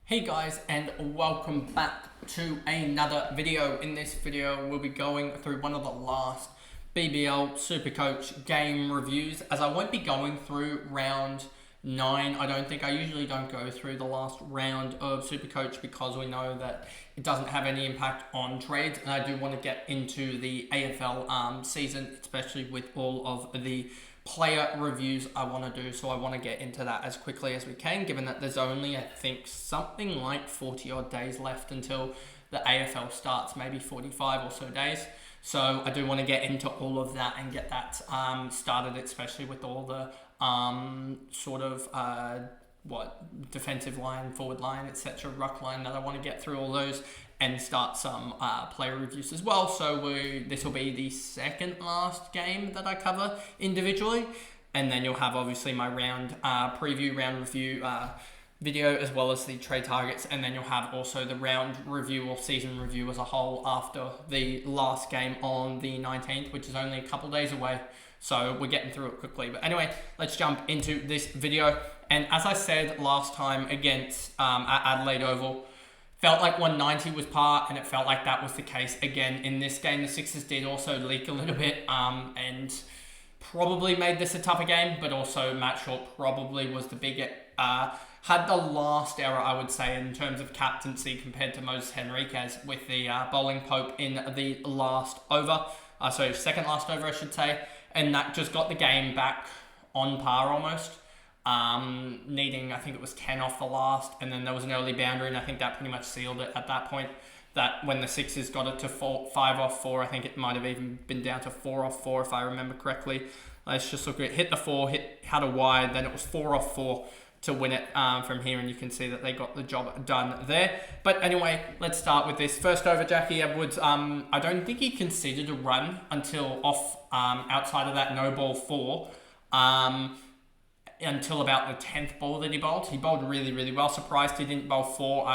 Hey guys, and welcome back to another video. In this video we'll be going through one of the last BBL SuperCoach game reviews, as I won't be going through round 9. I usually don't go through the last round of SuperCoach because we know that it doesn't have any impact on trades, and I do want to get into the AFL season, especially with all of the player reviews I want to do. So I want to get into that as quickly as we can, given that there's only, I think, something like 40 odd days left until the AFL starts, maybe 45 or so days. So I do want to get into all of that and get that started, especially with all the defensive line, forward line, etc., ruck line, that I want to get through all those and start some player reviews as well. So this will be the second last game that I cover individually, and then you'll have obviously my round preview, round review video, as well as the trade targets, and then you'll have also the round review or season review as a whole after the last game on the 19th, which is only a couple days away. So we're getting through it quickly. But anyway, let's jump into this video. And as I said last time against at Adelaide Oval, felt like 190 was par, and it felt like that was the case again in this game. The Sixers did also leak a little bit and probably made this a tougher game, but also Matt Short probably was the bigger, had the last error, I would say, in terms of captaincy compared to Moses Henriquez with the bowling pope in the last over. Second last over, I should say. And that just got the game back on par almost. Needing, I think it was 10 off the last, and then there was an early boundary, and I think that pretty much sealed it at that point. That when the Sixers got it to 5 off 4, I think it might have even been down to 4 off 4 if I remember correctly. Let's just look at it. Hit the 4, had a wide, then it was 4 off 4 to win it from here, and you can see that they got the job done there. But anyway, let's start with this. First over, Jackie Edwards. I don't think he conceded a run until off outside of that no ball 4. Until about the 10th ball that he bowled. He bowled really, really well. Surprised he didn't bowl 4.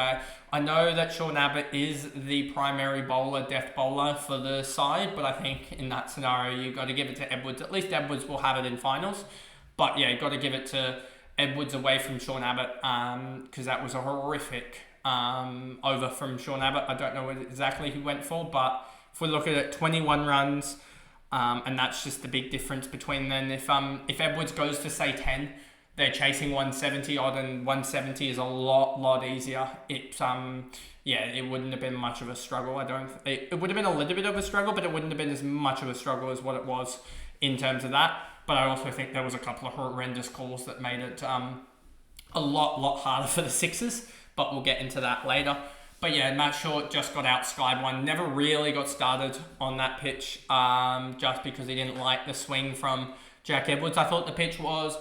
I know that Sean Abbott is the primary bowler, death bowler for the side, but I think in that scenario, you've got to give it to Edwards. At least Edwards will have it in finals. But yeah, you've got to give it to Edwards away from Sean Abbott, because that was a horrific over from Sean Abbott. I don't know what exactly he went for, but if we look at it, 21 runs, and that's just the big difference between then. If Edwards goes to say 10, they're chasing 170 odd, and 170 is a lot easier. It wouldn't have been much of a struggle. It would have been a little bit of a struggle, but it wouldn't have been as much of a struggle as what it was in terms of that. But I also think there was a couple of horrendous calls that made it a lot harder for the Sixers, but we'll get into that later. But yeah, Matt Short just got out Sky one. Never really got started on that pitch just because he didn't like the swing from Jack Edwards. I thought the pitch was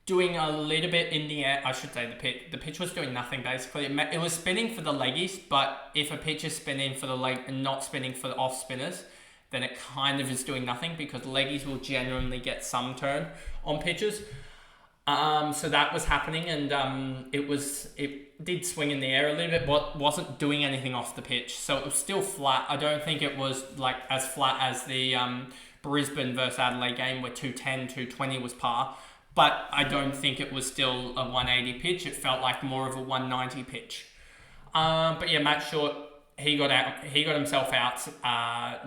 doing a little bit in the air. I should say the pitch was doing nothing basically. It was spinning for the leggies, but if a pitch is spinning for the leg and not spinning for the off spinners, then it kind of is doing nothing, because leggies will genuinely get some turn on pitches. So that was happening, and it did swing in the air a little bit, but wasn't doing anything off the pitch. So it was still flat. I don't think it was like as flat as the Brisbane versus Adelaide game where 210, 220 was par. But I don't think it was still a 180 pitch. It felt like more of a 190 pitch. But yeah, Matt Short, he got himself out.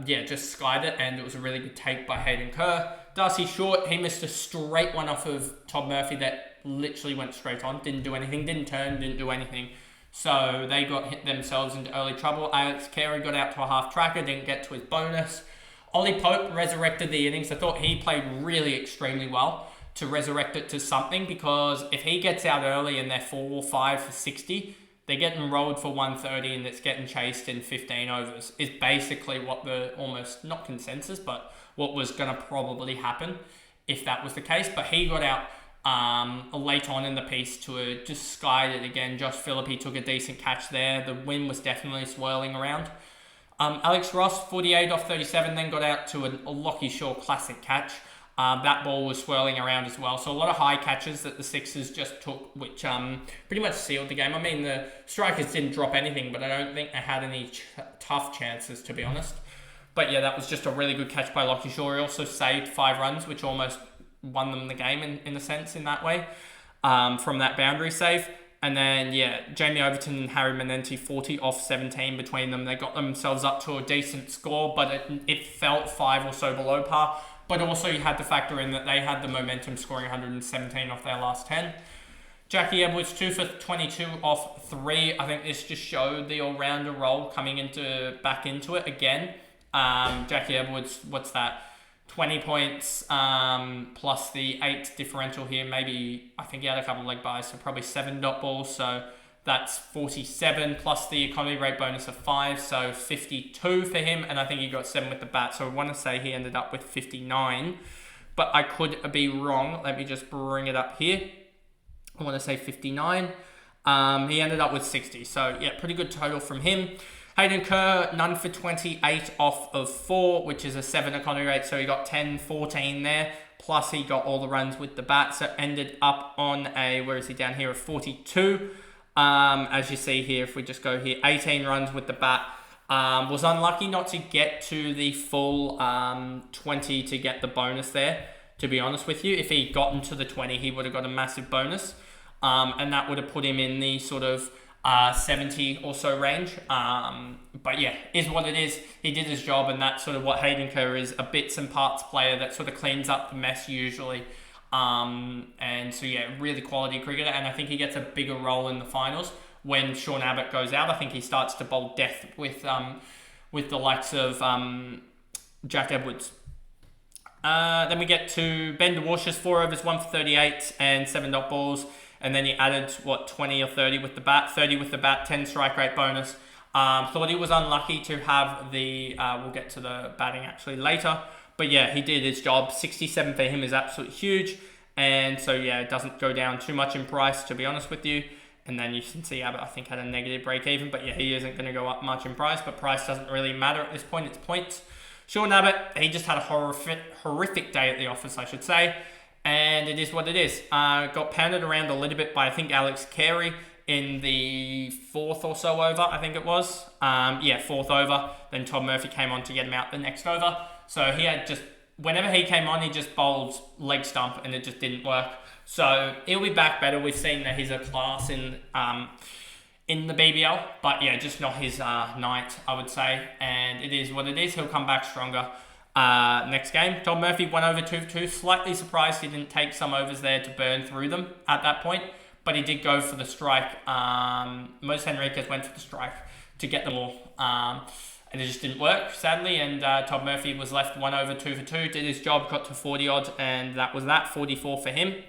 Just skied it, and it was a really good take by Hayden Kerr. Darcy Short, he missed a straight one off of Todd Murphy that literally went straight on. Didn't do anything, didn't turn, didn't do anything. So they got hit themselves into early trouble. Alex Carey got out to a half tracker, didn't get to his bonus. Ollie Pope resurrected the innings. I thought he played really extremely well to resurrect it to something, because if he gets out early and they're 4 or 5 for 60, they're getting rolled for 130 and it's getting chased in 15 overs, is basically what the almost, not consensus, but what was going to probably happen if that was the case. But he got out late on in the piece to just skied it again. Josh Philippe took a decent catch there. The wind was definitely swirling around. Alex Ross, 48 off 37, then got out to a Lockie Shaw classic catch. That ball was swirling around as well. So a lot of high catches that the Sixers just took, which pretty much sealed the game. I mean, the strikers didn't drop anything, but I don't think they had any tough chances, to be honest. But yeah, that was just a really good catch by Lockie Shaw. He also saved 5 runs, which almost won them the game in a sense in that way, from that boundary save. And then, yeah, Jamie Overton and Harry Menenti, 40 off 17 between them. They got themselves up to a decent score, but it felt 5 or so below par. But also you had to factor in that they had the momentum, scoring 117 off their last 10. Jackie Edwards, 2 for 22 off 3. I think this just showed the all-rounder role coming back into it again. Jackie Edwards, what's that? 20 points plus the 8 differential here. Maybe, I think he had a couple of leg buys, so probably 7 dot balls. So that's 47 plus the economy rate bonus of 5. So 52 for him. And I think he got 7 with the bat. So I want to say he ended up with 59. But I could be wrong. Let me just bring it up here. I want to say 59. He ended up with 60. So yeah, pretty good total from him. Hayden Kerr, none for 28 off of 4, which is a 7 economy rate. So he got 10, 14 there. Plus he got all the runs with the bat. So ended up on a, where is he down here, a 42. As you see here, if we just go here, 18 runs with the bat. Was unlucky not to get to the full 20 to get the bonus there, to be honest with you. If he'd gotten to the 20, he would have got a massive bonus. And that would have put him in the sort of 70 or so range. But yeah, is what it is. He did his job, and that's sort of what Hayden Kerr is, a bits and parts player that sort of cleans up the mess usually. And so yeah, really quality cricketer, and I think he gets a bigger role in the finals when Sean Abbott goes out. I think he starts to bowl death with the likes of Jack Edwards. Then we get to Ben DeWash's 4 overs, 1 for 38 and 7 dot balls. And then he added, 20 or 30 with the bat. 30 with the bat, 10 strike rate bonus. Thought he was unlucky to have the... we'll get to the batting actually later. But yeah, he did his job. 67 for him is absolutely huge. And so yeah, it doesn't go down too much in price, to be honest with you. And then you can see Abbott, I think, had a negative break even. But yeah, he isn't going to go up much in price. But price doesn't really matter at this point. It's points. Sean Abbott, he just had a horrific day at the office, I should say. And it is what it is. Got pounded around a little bit by, I think, Alex Carey in the 4th or so over, I think it was. 4th over. Then Todd Murphy came on to get him out the next over. So he had just, whenever he came on, he just bowled leg stump and it just didn't work. So he'll be back better. We've seen that he's a class in the BBL. But yeah, just not his night, I would say. And it is what it is. He'll come back stronger. Next game, Todd Murphy 1 over 2 for 2. Slightly surprised he didn't take some overs there to burn through them at that point, but he did go for the strike. Moses Henriquez went for the strike to get them all, and it just didn't work, sadly. And Todd Murphy was left 1 over 2 for 2. Did his job, got to 40 odd, and that was that. 44 for him.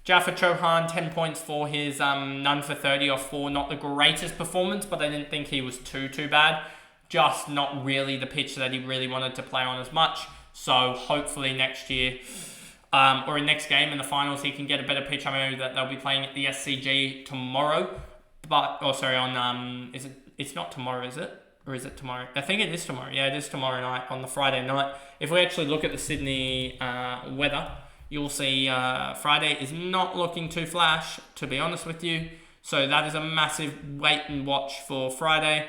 Jaffa Chauhan, 10 points for his none for 30 off 4. Not the greatest performance, but I didn't think he was too bad. Just not really the pitch that he really wanted to play on as much. So hopefully next year, or in next game in the finals, he can get a better pitch. I know that they'll be playing at the SCG tomorrow. It's not tomorrow, is it? Or is it tomorrow? I think it is tomorrow. Yeah, it is tomorrow night, on the Friday night. If we actually look at the Sydney weather, you'll see Friday is not looking too flash, to be honest with you. So that is a massive wait and watch for Friday.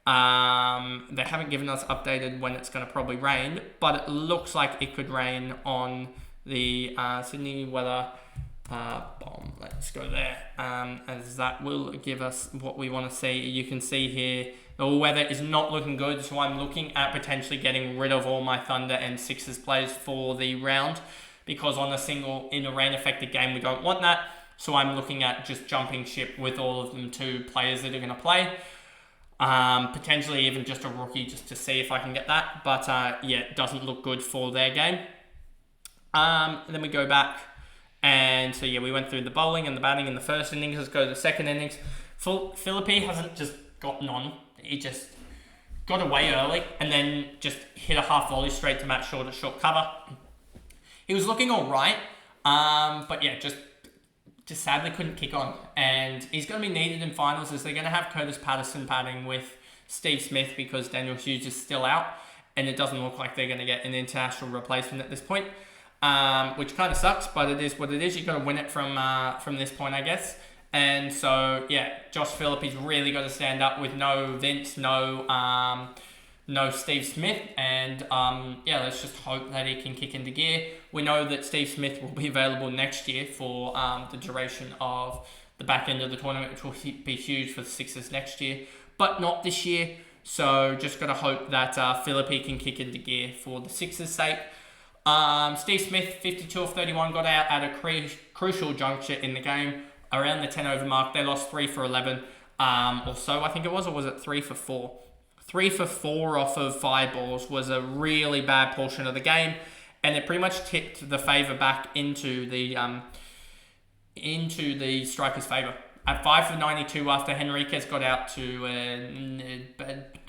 They haven't given us updated when it's going to probably rain, but it looks like it could rain on the Sydney weather bomb. Let's go there, as that will give us what we want to see. You can see here the weather is not looking good, so I'm looking at potentially getting rid of all my Thunder and Sixers players for the round, because on in a rain affected game we don't want that. So I'm looking at just jumping ship with all of them to players that are going to play. Potentially even just a rookie, just to see if I can get that. But yeah, it doesn't look good for their game. Then we go back, and so yeah, we went through the bowling and the batting in the first innings. Let's go to the second innings. Philippi hasn't just gotten on. He just got away early and then just hit a half volley straight to Matt Short at short cover. He was looking all right, but yeah, just sadly couldn't kick on. And he's going to be needed in finals, as they're going to have Curtis Patterson batting with Steve Smith because Daniel Hughes is still out, and it doesn't look like they're going to get an international replacement at this point, which kind of sucks, but it is what it is. You've got to win it from this point, I guess. And so, yeah, Josh Phillippe's really got to stand up with no Vince, no Steve Smith, and yeah, let's just hope that he can kick into gear. We know that Steve Smith will be available next year for the duration of the back end of the tournament, which will be huge for the Sixers next year, but not this year. So just got to hope that Philippi can kick into gear for the Sixers' sake. Steve Smith, 52 of 31, got out at a crucial juncture in the game, around the 10 over mark. They lost 3 for 11 or so, I think it was, or was it 3 for 4? 3 for 4 off of 5 balls was a really bad portion of the game, and it pretty much tipped the favour back into the strikers' favour. At 5 for 92 after Henriquez got out to a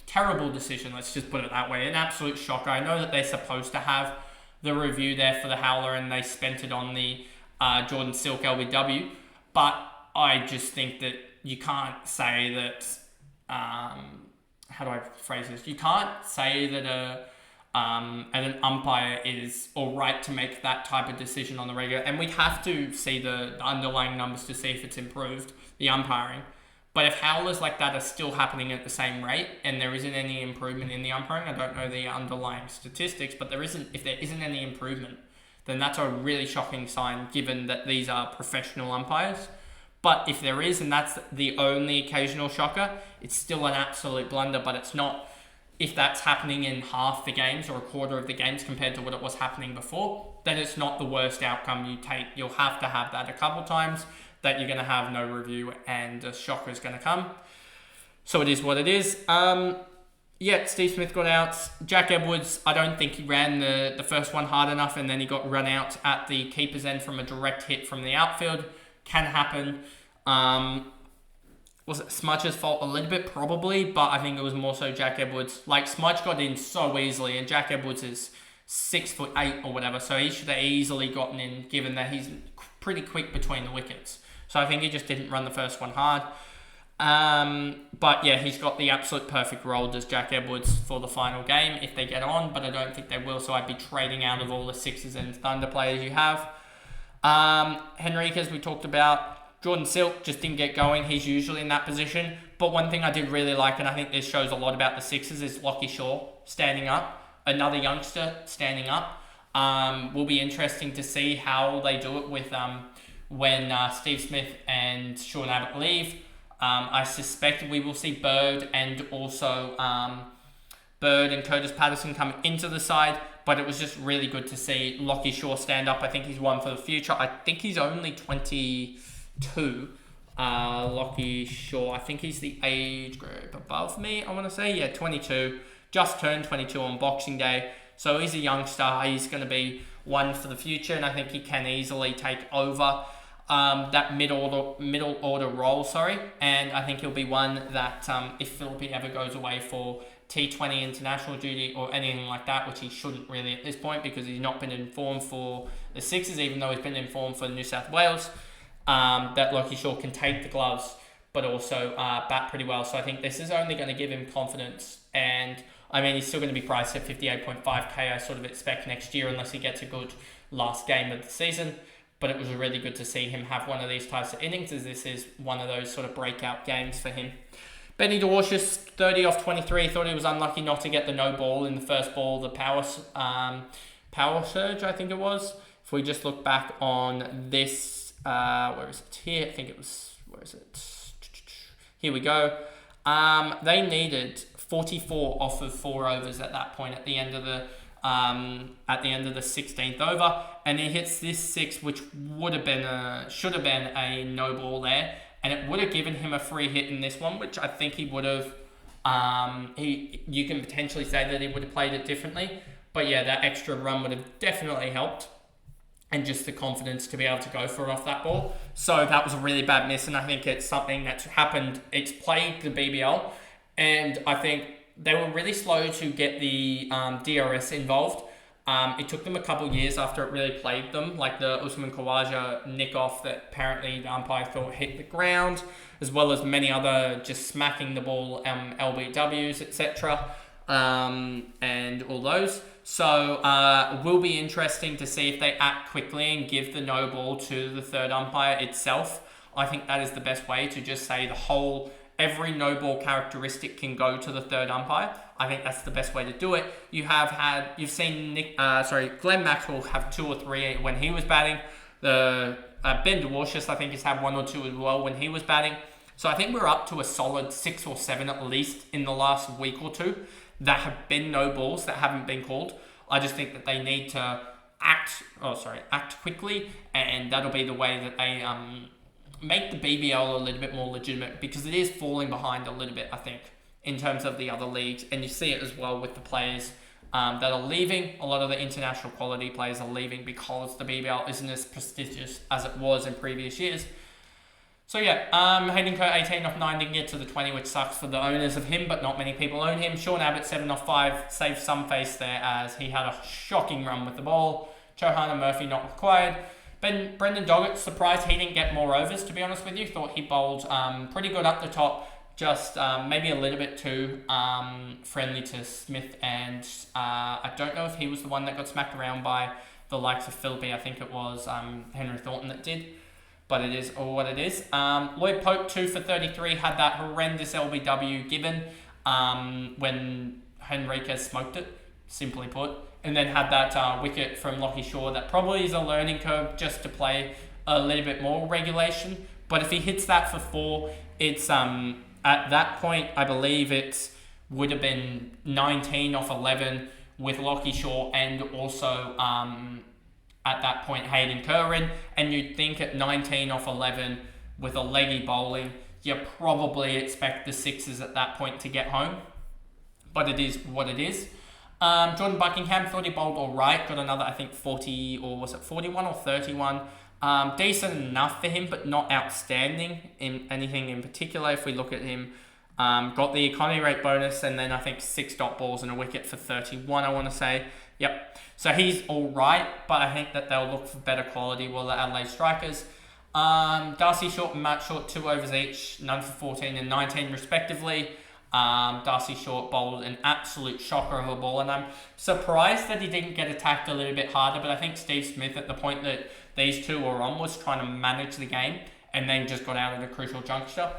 terrible decision, let's just put it that way. An absolute shocker. I know that they're supposed to have the review there for the howler and they spent it on the Jordan Silk LBW, but I just think that you can't say that, how do I phrase this? You can't say that an umpire is all right to make that type of decision on the regular, and we'd have to see the underlying numbers to see if it's improved, the umpiring. But if howlers like that are still happening at the same rate and there isn't any improvement in the umpiring, I don't know the underlying statistics, but if there isn't any improvement, then that's a really shocking sign given that these are professional umpires. But if there is, and that's the only occasional shocker, it's still an absolute blunder, but it's not. If that's happening in half the games or a quarter of the games compared to what it was happening before, then it's not the worst outcome you take. You'll have to have that a couple times, that you're going to have no review and a shocker is going to come. So it is what it is. Steve Smith got out. Jack Edwards, I don't think he ran the first one hard enough, and then he got run out at the keeper's end from a direct hit from the outfield. Can happen. Was it Smudge's fault a little bit? Probably, but I think it was more so Jack Edwards. Like, Smudge got in so easily, and Jack Edwards is 6'8" or whatever, so he should have easily gotten in, given that he's pretty quick between the wickets. So I think he just didn't run the first one hard. But yeah, he's got the absolute perfect role, does Jack Edwards, for the final game if they get on, but I don't think they will, so I'd be trading out of all the Sixers and Thunder players you have. Henriquez, we talked about. Jordan Silk just didn't get going. He's usually in that position. But one thing I did really like, and I think this shows a lot about the Sixers, is Lockie Shaw standing up. Another youngster standing up. Will be interesting to see how they do it with when Steve Smith and Sean Abbott leave. I suspect we will see Bird and also Bird and Curtis Patterson come into the side, but it was just really good to see Lockie Shaw stand up. I think he's one for the future. I think he's only 22, Lockie Shaw. I think he's the age group above me, I want to say. Yeah, 22. Just turned 22 on Boxing Day. So he's a youngster. He's going to be one for the future, and I think he can easily take over that middle order role, and I think he'll be one that if Philippi ever goes away for T20 international duty or anything like that, which he shouldn't really at this point because he's not been informed for the Sixers, even though he's been informed for New South Wales, that Lockie Shaw can take the gloves but also bat pretty well. So I think this is only going to give him confidence, and I mean, he's still going to be priced at 58.5k, I sort of expect next year, unless he gets a good last game of the season. But it was really good to see him have one of these types of innings, as this is one of those sort of breakout games for him. Benny DeWashis, 30 off 23, thought he was unlucky not to get the no ball in the first ball, the power surge, I think it was. If we just look back on this, where is it here? I think it was, where is it? Here we go. They needed 44 off of 4 overs at that point at the end of the 16th over, and he hits this 6, which should have been a no ball there, and it would have given him a free hit in this one, which I think he would have. You can potentially say that he would have played it differently, but yeah, that extra run would have definitely helped, and just the confidence to be able to go for it off that ball. So that was a really bad miss, and I think it's something that's happened. It's plagued the BBL, and I think they were really slow to get the DRS involved. It took them a couple of years after it really plagued them, like the Usman Khawaja nick-off that apparently the umpire thought hit the ground, as well as many other just smacking the ball, LBWs, etc., and all those. So it will be interesting to see if they act quickly and give the no ball to the third umpire itself. I think that is the best way to just say every no ball characteristic can go to the third umpire. I think that's the best way to do it. You've seen Glenn Maxwell have 2 or 3 when he was batting. Ben DeWarshus, I think, has had 1 or 2 as well when he was batting. So I think we're up to a solid 6 or 7 at least in the last week or two that have been no balls that haven't been called. I just think that they need to act quickly, and that'll be the way that they make the BBL a little bit more legitimate, because it is falling behind a little bit, I think, in terms of the other leagues. And you see it as well with the players that are leaving. A lot of the international quality players are leaving because the BBL isn't as prestigious as it was in previous years. So yeah, Hayden Kerr 18 off 9 didn't get to the 20, which sucks for the owners of him, but not many people own him. Sean Abbott 7 off 5 saved some face there as he had a shocking run with the ball. Johanna Murphy not required. Brendan Doggett, surprised he didn't get more overs, to be honest with you. Thought he bowled pretty good up the top, just maybe a little bit too friendly to Smith, and I don't know if he was the one that got smacked around by the likes of Philby. I think it was Henry Thornton that did. But it is what it is. Lloyd Pope 2 for 33 had that horrendous LBW given when Henriquez smoked it, simply put, and then had that wicket from Lockie Shaw that probably is a learning curve just to play a little bit more regulation. But if he hits that for 4, it's at that point I believe it would have been 19 off 11 with Lockie Shaw and also at that point Hayden Kerr in, and you'd think at 19 off 11 with a leggy bowling, you probably expect the 6s at that point to get home. But it is what it is. Jordan Buckingham thought he bowled alright, got another, I think, 40, or was it 41 or 31? Decent enough for him, but not outstanding in anything in particular. If we look at him, got the economy rate bonus, and then I think 6 dot balls and a wicket for 31, I want to say. Yep. So he's alright, but I think that they'll look for better quality, well, the Adelaide strikers. Darcy Short and Matt Short, 2 overs each, none for 14 and 19 respectively. Darcy Short bowled an absolute shocker of a ball, and I'm surprised that he didn't get attacked a little bit harder, but I think Steve Smith, at the point that these two were on, was trying to manage the game and then just got out at a crucial juncture.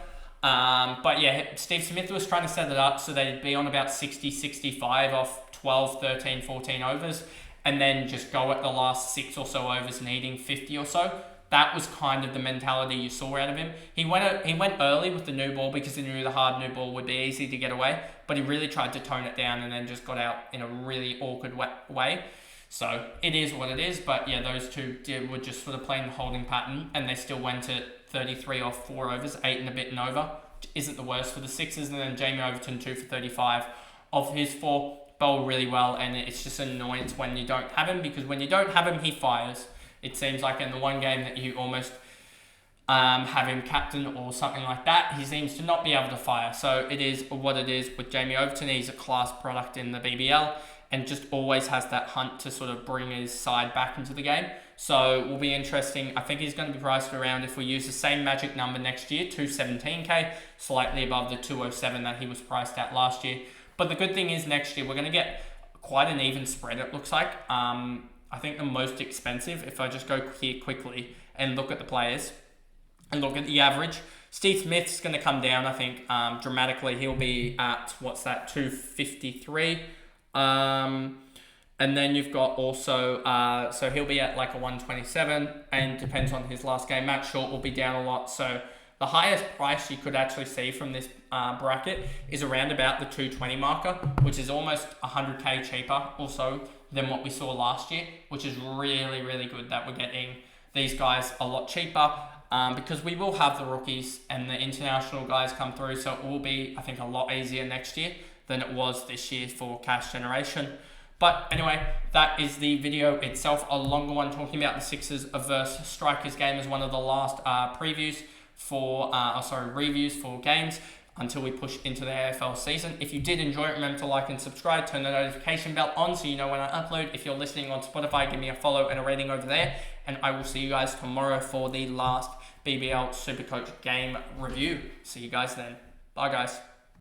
But yeah, Steve Smith was trying to set it up so they'd be on about 60, 65 off 12, 13, 14 overs, and then just go at the last 6 or so overs needing 50 or so. That was kind of the mentality you saw out of him. He went early with the new ball because he knew the hard new ball would be easy to get away, but he really tried to tone it down and then just got out in a really awkward way. So it is what it is, but yeah, those two were just sort of playing the holding pattern, and they still went at 33 off 4 overs, 8 and a bit and over, which isn't the worst for the 6s. And then Jamie Overton 2 for 35 of his 4, bowled really well, and it's just an annoyance when you don't have him, because when you don't have him, he fires. It seems like in the one game that you almost have him captain or something like that, he seems to not be able to fire. So it is what it is with Jamie Overton. He's a class product in the BBL and just always has that hunt to sort of bring his side back into the game. So it will be interesting. I think he's going to be priced around, if we use the same magic number next year, 217k, slightly above the 207 that he was priced at last year. But the good thing is next year we're going to get quite an even spread, it looks like. I think the most expensive, if I just go here quickly and look at the players and look at the average, Steve Smith's going to come down, I think, dramatically. He'll be at, 253. And then you've got also, so he'll be at like a 127, and depends on his last game. Matt Short will be down a lot. So the highest price you could actually see from this bracket is around about the 220 marker, which is almost 100k cheaper also than what we saw last year, which is really, really good that we're getting these guys a lot cheaper, because we will have the rookies and the international guys come through, so it will be, I think, a lot easier next year than it was this year for cash generation. But anyway, that is the video itself, a longer one talking about the Sixers versus Strikers game as one of the last reviews for games until we push into the AFL season. If you did enjoy it, remember to like and subscribe, turn the notification bell on so you know when I upload. If you're listening on Spotify, give me a follow and a rating over there, and I will see you guys tomorrow for the last BBL SuperCoach game review. See you guys then. Bye guys.